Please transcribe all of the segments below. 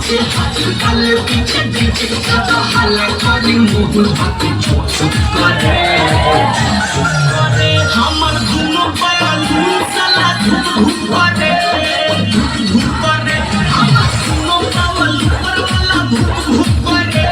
पीछे हाथ डाले पीछे पीछे ज्यादा हाले करी मुंह हाथी छोड़ करे हमर दोनों बयालू साला धूप करे हमर दोनों बयालू पर वाला धूप करे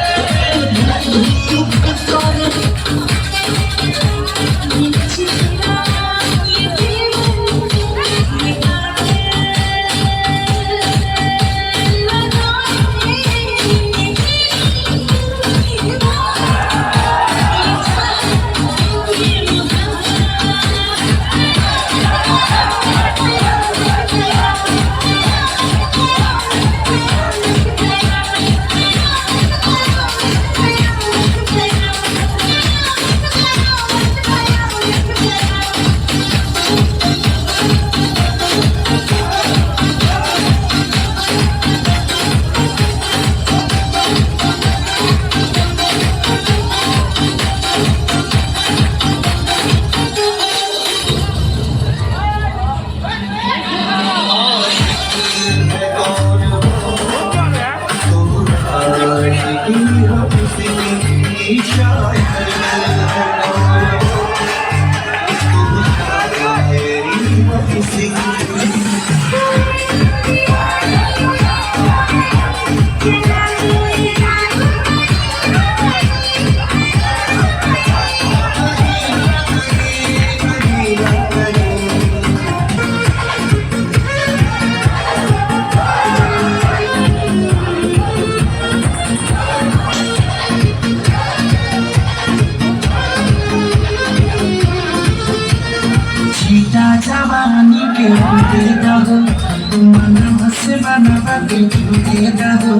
जवानी के दे दो तुम मन से बनवा के दे दो